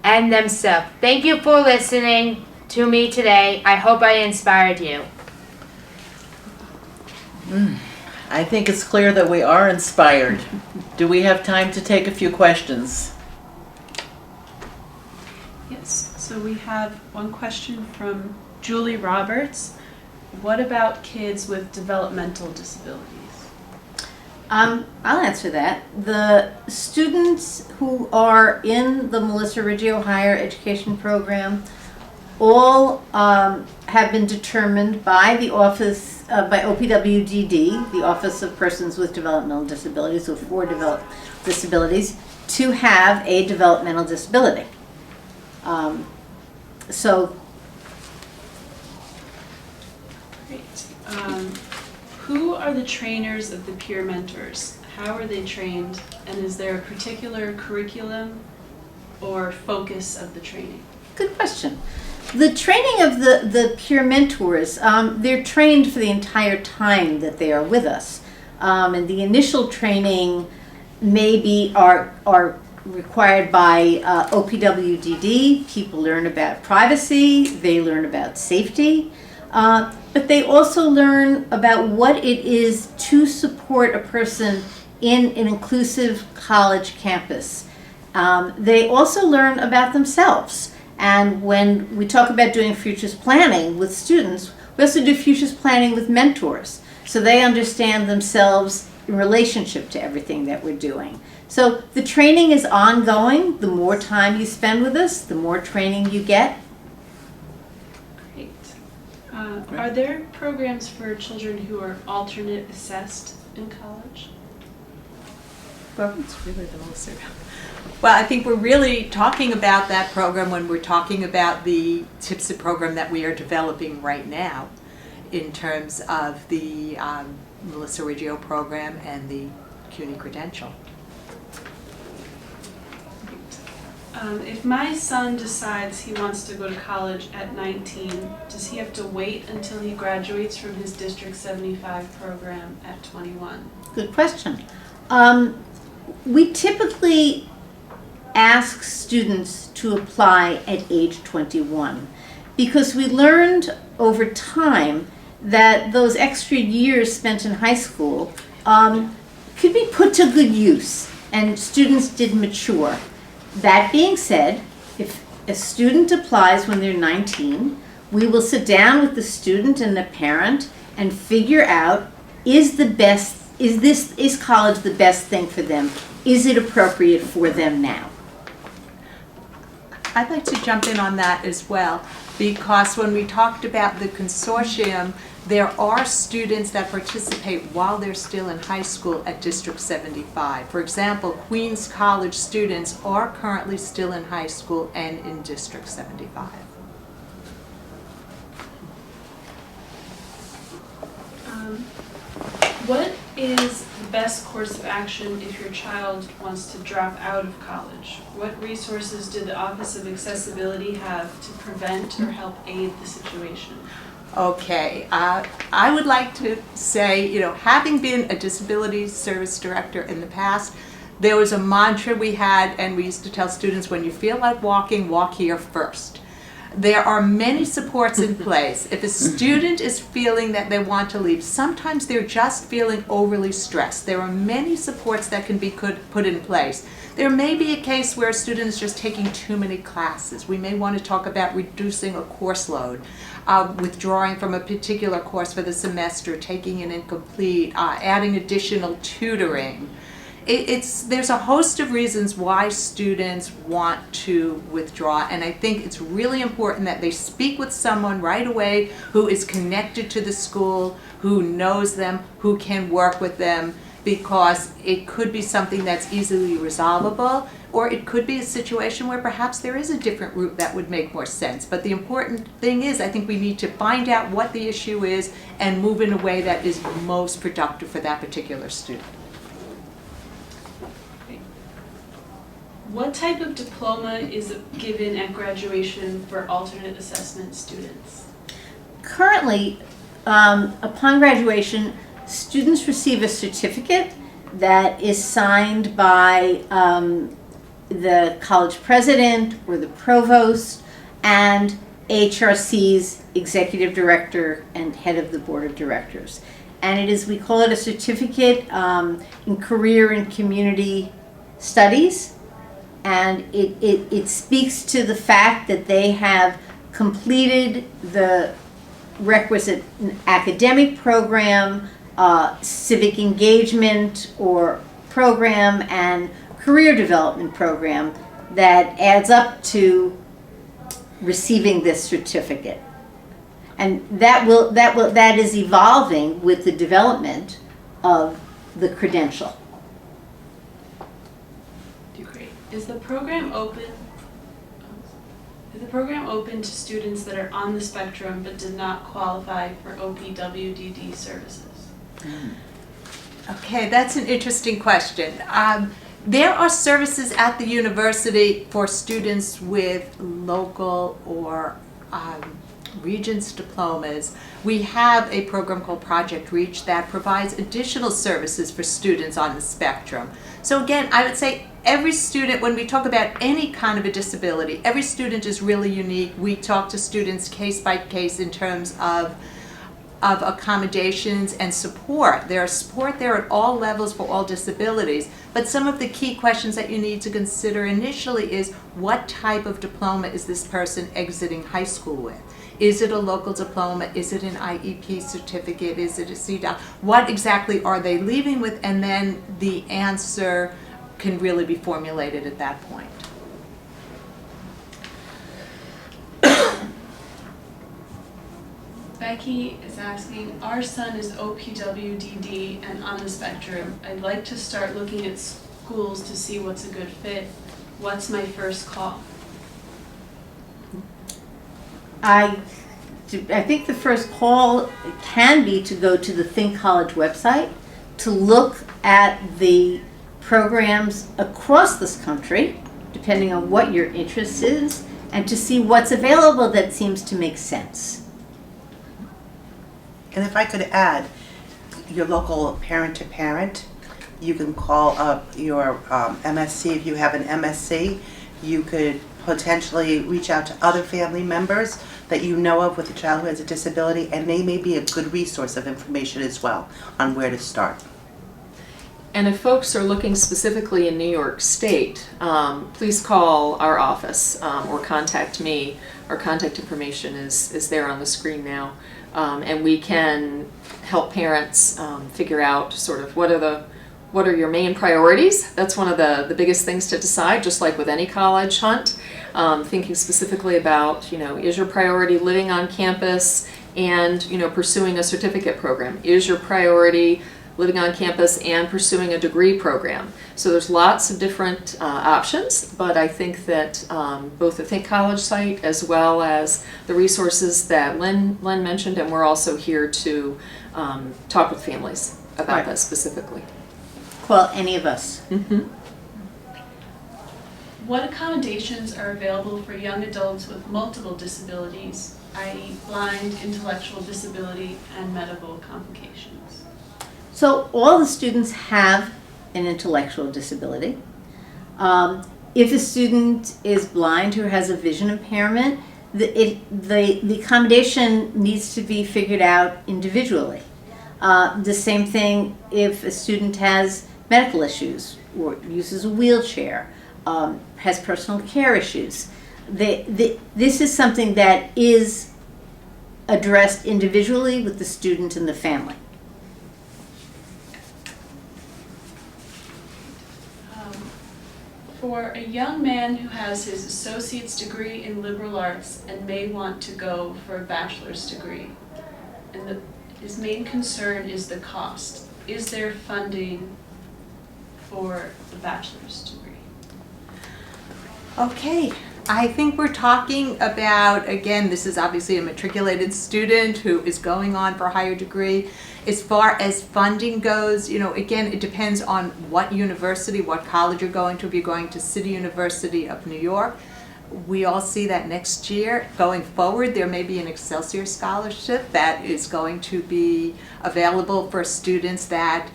and themselves. Thank you for listening to me today. I hope I inspired you. I think it's clear that we are inspired. Do we have time to take a few questions? Yes, so we have one question from Julie Roberts. What about kids with developmental disabilities? I'll answer that. The students who are in the Melissa Riggio Higher Education Program all have been determined by the office, by OPWDD, the Office of Persons with Developmental Disabilities, or for disabilities, to have a developmental disability. So, Great. Who are the trainers of the peer mentors? How are they trained? And is there a particular curriculum or focus of the training? good question. The training of the peer mentors, they're trained for the entire time that they are with us. And the initial training are required by OPWDD. People learn about privacy, they learn about safety, but they also learn about what it is to support a person in an inclusive college campus. They also learn about themselves. And when we talk about doing futures planning with students, we also do futures planning with mentors, so they understand themselves in relationship to everything that we're doing. So the training is ongoing. The more time you spend with us, the more training you get. Great. Are there programs for children who are alternate assessed in college? Well, it's really the most. Well, I think we're really talking about that program when we're talking about the TIPSA program that we are developing right now in terms of the Melissa Riggio program and the CUNY Credential. If my son decides he wants to go to college at 19, does he have to wait until he graduates from his District 75 program at 21? Good question. We typically ask students to apply at age 21 because we learned over time that those extra years spent in high school could be put to good use, and students did mature. That being said, if a student applies when they're 19, we will sit down with the student and the parent and figure out, is college the best thing for them? Is it appropriate for them now? I'd like to jump in on that as well, because when we talked about the consortium, there are students that participate while they're still in high school at District 75. For example, Queens College students are currently still in high school and in District 75. What is the best course of action if your child wants to drop out of college? What resources did the Office of Accessibility have to prevent or help aid the situation? Okay, I would like to say, having been a disability service director in the past, there was a mantra we had, and we used to tell students, when you feel like walking, walk here first. There are many supports in place. If a student is feeling that they want to leave, sometimes they're just feeling overly stressed. There are many supports that can be put in place. There may be a case where a student is just taking too many classes. We may want to talk about reducing a course load, withdrawing from a particular course for the semester, taking an incomplete, adding additional tutoring. There's a host of reasons why students want to withdraw, and I think it's really important that they speak with someone right away who is connected to the school, who knows them, who can work with them, because it could be something that's easily resolvable, or it could be a situation where perhaps there is a different route that would make more sense. But the important thing is, I think we need to find out what the issue is and move in a way that is most productive for that particular student. What type of diploma is given at graduation for alternate assessment students? Currently, upon graduation, students receive a certificate that is signed by the college president or the provost and AHRC's executive director and head of the board of directors. and we call it a certificate in career and community studies. And it speaks to the fact that they have completed the requisite academic program, civic engagement or program, and career development program that adds up to receiving this certificate. And that is evolving with the development of the credential. Great. Is the program open? Is the program open to students that are on the spectrum but did not qualify for OPWDD services? Okay, that's an interesting question. There are services at the university for students with local or Regents diplomas. We have a program called Project Reach that provides additional services for students on the spectrum. So again, I would say every student, when we talk about any kind of a disability, every student is really unique. We talk to students case by case in terms of accommodations and support. There's support there at all levels for all disabilities. But some of the key questions that you need to consider initially is, what type of diploma is this person exiting high school with? Is it a local diploma? Is it an IEP certificate? Is it a CDOC? What exactly are they leaving with? And then the answer can really be formulated at that point. Becky is asking, our son is OPWDD and on the spectrum. I'd like to start looking at schools to see what's a good fit. What's my first call? I think the first call can be to go to the Think College website to look at the programs across this country, depending on what your interest is, and to see what's available that seems to make sense. And if I could add, your local parent-to-parent, you can call up your MSC. If you have an MSC, you could potentially reach out to other family members that you know of with a child who has a disability, and they may be a good resource of information as well on where to start. And if folks are looking specifically in New York State, please call our office or contact me. Our contact information is there on the screen now. And we can help parents figure out sort of what are your main priorities. That's one of the biggest things to decide, just like with any college hunt. Thinking specifically about, is your priority living on campus and, pursuing a certificate program? Is your priority living on campus and pursuing a degree program? So there's lots of different options, but I think that both the Think College site as well as the resources that Lynn mentioned, and we're also here to talk with families about that specifically. Call any of us. Mm-hmm. What accommodations are available for young adults with multiple disabilities, i.e. blind, intellectual disability, and medical complications? So all the students have an intellectual disability. If a student is blind or has a vision impairment, the accommodation needs to be figured out individually. The same thing if a student has medical issues or uses a wheelchair, has personal care issues. This is something that is addressed individually with the student and the family. For a young man who has his associate's degree in liberal arts and may want to go for a bachelor's degree, and his main concern is the cost, is there funding for the bachelor's degree? Okay, I think we're talking about, again, this is obviously a matriculated student who is going on for a higher degree. As far as funding goes, again, it depends on what university, what college you're going to. If you're going to City University of New York, we all see that next year. Going forward, there may be an Excelsior Scholarship that is going to be available for students that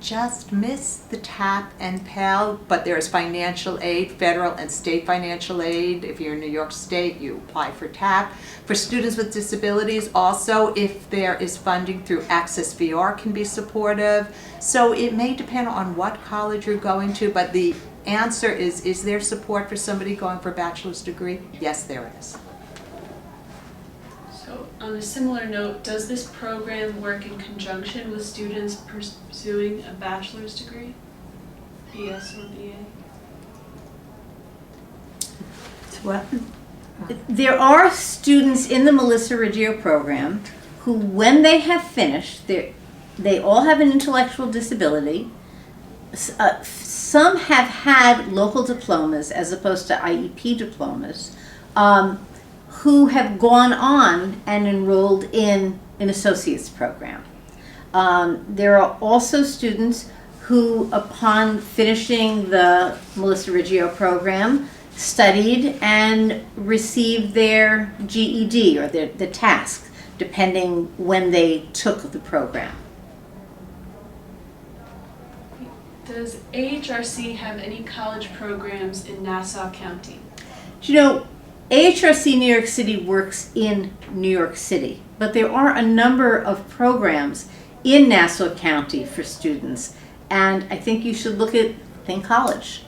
just miss the tap and Pell, but there is financial aid, federal and state financial aid. If you're in New York State, you apply for TAP. For students with disabilities, also, if there is funding through Access VR can be supportive. So it may depend on what college you're going to, but the answer is there support for somebody going for a bachelor's degree? Yes, there is. So on a similar note, does this program work in conjunction with students pursuing a bachelor's degree? BS or BA? Well, there are students in the Melissa Riggio program who, when they have finished, they all have an intellectual disability. Some have had local diplomas as opposed to IEP diplomas, who have gone on and enrolled in an associate's program. There are also students who, upon finishing the Melissa Riggio program, studied and received their GED or the task, depending when they took the program. Does AHRC have any college programs in Nassau County? You know, AHRC New York City works in New York City, but there are a number of programs in Nassau County for students, and I think you should look at Think College.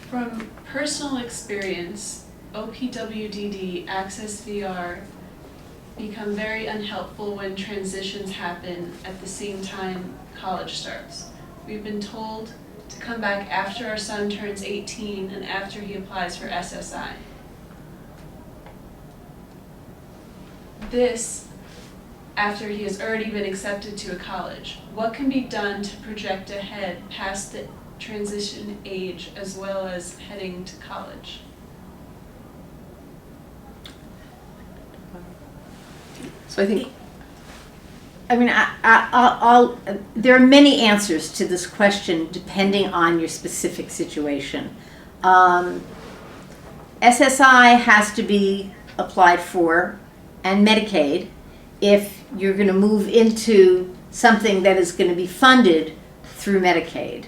From personal experience, OPWDD, Access VR become very unhelpful when transitions happen at the same time college starts. We've been told to come back after our son turns 18 and after he applies for SSI. This, after he has already been accepted to a college. What can be done to project ahead past the transition age as well as heading to college? So I think there are many answers to this question depending on your specific situation. SSI has to be applied for, and Medicaid, if you're going to move into something that is going to be funded through Medicaid.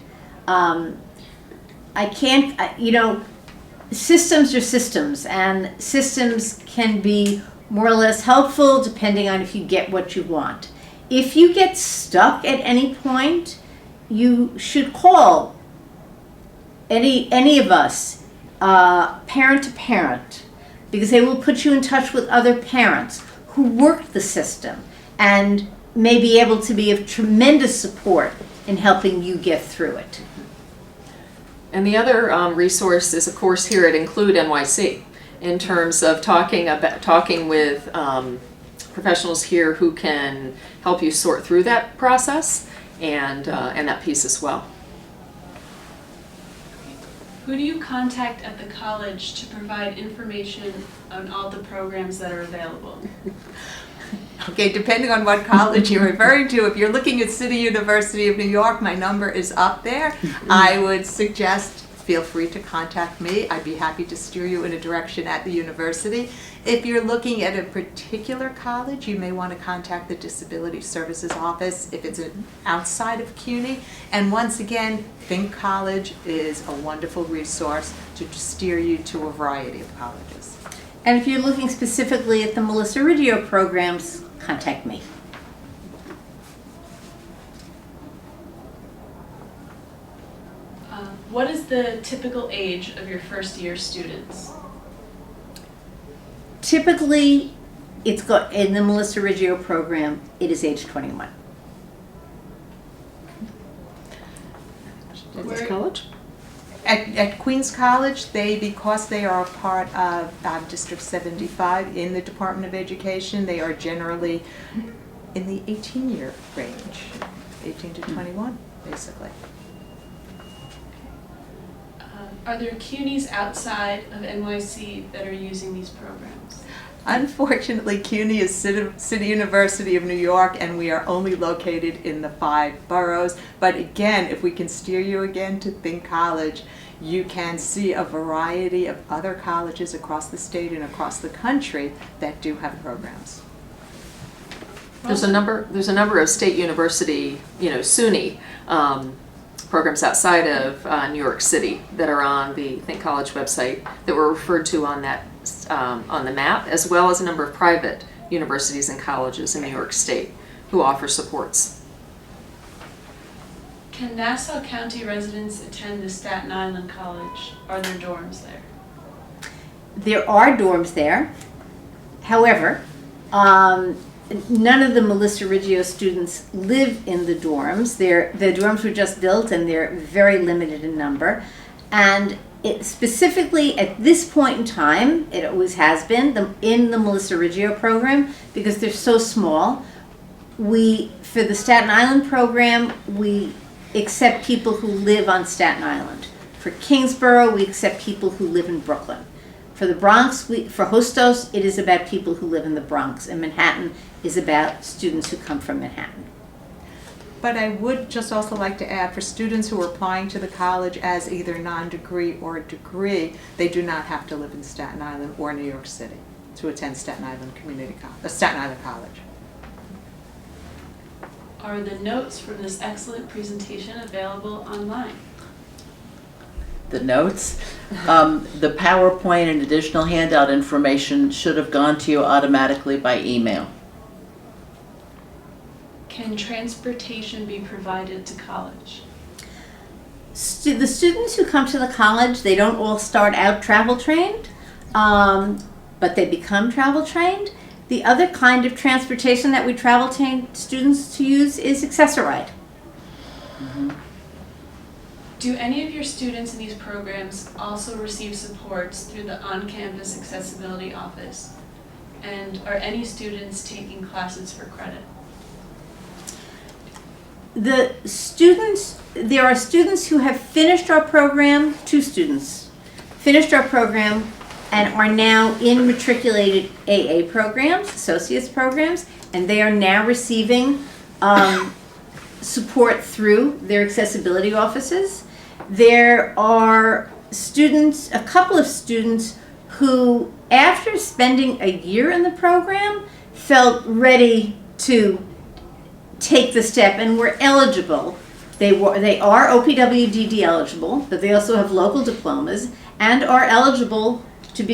Systems are systems, and systems can be more or less helpful depending on if you get what you want. If you get stuck at any point, you should call any of us, parent to parent, because they will put you in touch with other parents who work the system and may be able to be of tremendous support in helping you get through it. And the other resource is, of course, here at Include NYC, in terms of talking with professionals here who can help you sort through that process and that piece as well. Who do you contact at the college to provide information on all the programs that are available? Okay, depending on what college you're referring to, if you're looking at City University of New York, my number is up there. I would suggest feel free to contact me. I'd be happy to steer you in a direction at the university. If you're looking at a particular college, you may want to contact the Disability Services Office if it's outside of CUNY. And once again, Think College is a wonderful resource to steer you to a variety of colleges. And if you're looking specifically at the Melissa Riggio programs, contact me. What is the typical age of your first year students? Typically, in the Melissa Riggio program, it is age 21. At this college? At Queens College, because they are a part of District 75 in the Department of Education, they are generally in the 18-year range, 18 to 21, basically. Are there CUNYs outside of NYC that are using these programs? Unfortunately, CUNY is City University of New York, and we are only located in the 5 boroughs. But again, if we can steer you again to Think College, you can see a variety of other colleges across the state and across the country that do have programs. There's a number of state university, SUNY programs outside of New York City that are on the Think College website that were referred to on that on the map, as well as a number of private universities and colleges in New York State who offer supports. Can Nassau County residents attend the Staten Island College? Are there dorms there? There are dorms there. However, none of the Melissa Riggio students live in the dorms. The dorms were just built and they're very limited in number. And specifically at this point in time, it always has been, in the Melissa Riggio program, because they're so small, for the Staten Island program, we accept people who live on Staten Island. For Kingsborough, we accept people who live in Brooklyn. For the Bronx, for Hostos, it is about people who live in the Bronx, and Manhattan is about students who come from Manhattan. But I would just also like to add, for students who are applying to the college as either non-degree or degree, they do not have to live in Staten Island or New York City to attend Staten Island Staten Island College. Are the notes from this excellent presentation available online? The notes, the PowerPoint and additional handout information should have gone to you automatically by email. Can transportation be provided to college? The students who come to the college, they don't all start out travel trained, but they become travel trained. The other kind of transportation that we travel train students to use is Accessoride. Mm-hmm. Do any of your students in these programs also receive supports through the on-campus accessibility office? And are any students taking classes for credit? There are students who have finished our program, 2 students, finished our program and are now in matriculated AA programs, associates programs, and they are now receiving support through their accessibility offices. There are students, a couple of students who, after spending a year in the program, felt ready to take the step and were eligible. They are OPWDD eligible, but they also have local diplomas and are eligible to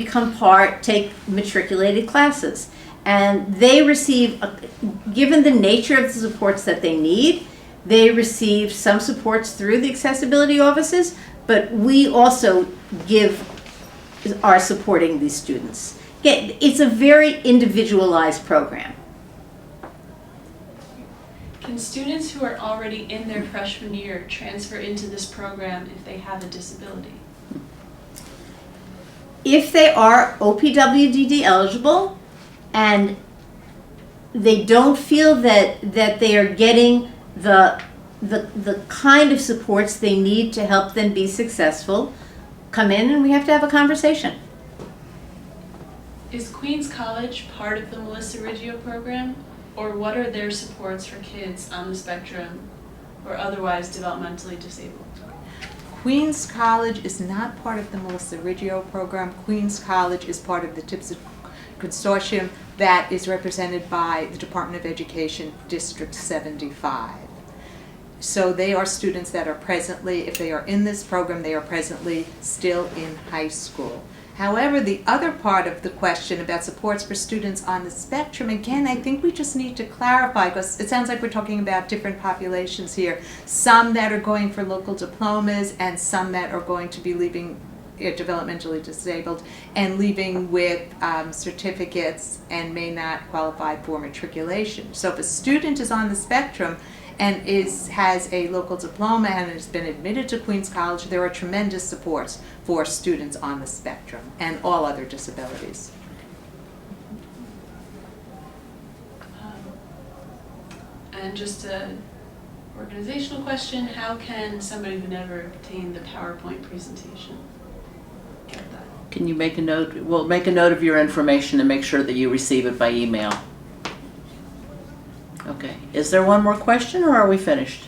take matriculated classes. And they receive, given the nature of the supports that they need, they receive some supports through the accessibility offices, but we also are supporting these students. It's a very individualized program. Can students who are already in their freshman year transfer into this program if they have a disability? If they are OPWDD eligible and they don't feel that they are getting the kind of supports they need to help them be successful, come in and we have to have a conversation. Is Queens College part of the Melissa Riggio program? Or what are their supports for kids on the spectrum or otherwise developmentally disabled? Queens College is not part of the Melissa Riggio program. Queens College is part of the Consortium that is represented by the Department of Education District 75. So they are students that are presently, if they are in this program, they are presently still in high school. However, the other part of the question about supports for students on the spectrum, again, I think we just need to clarify, because it sounds like we're talking about different populations here. Some that are going for local diplomas and some that are going to be leaving developmentally disabled and leaving with certificates and may not qualify for matriculation. So if a student is on the spectrum and has a local diploma and has been admitted to Queens College, there are tremendous supports for students on the spectrum and all other disabilities. And just an organizational question, how can somebody who never obtained the PowerPoint presentation get that? Can you make a note? We'll make a note of your information and make sure that you receive it by email. Okay. Is there one more question or are we finished?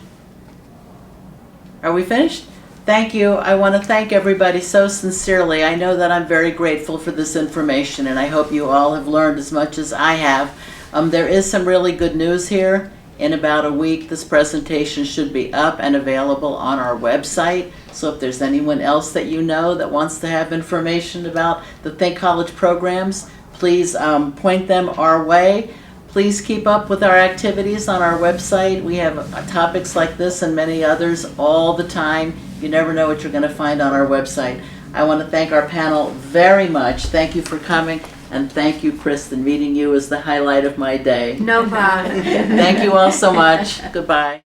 Are we finished? Thank you. I want to thank everybody so sincerely. I know that I'm very grateful for this information, and I hope you all have learned as much as I have. There is some really good news here. In about a week, this presentation should be up and available on our website. So if there's anyone else that you know that wants to have information about the Think College programs, please point them our way. Please keep up with our activities on our website. We have topics like this and many others all the time. You never know what you're going to find on our website. I want to thank our panel very much. Thank you for coming, and thank you, Kristen. Meeting you is the highlight of my day. No problem. Thank you all so much. Goodbye.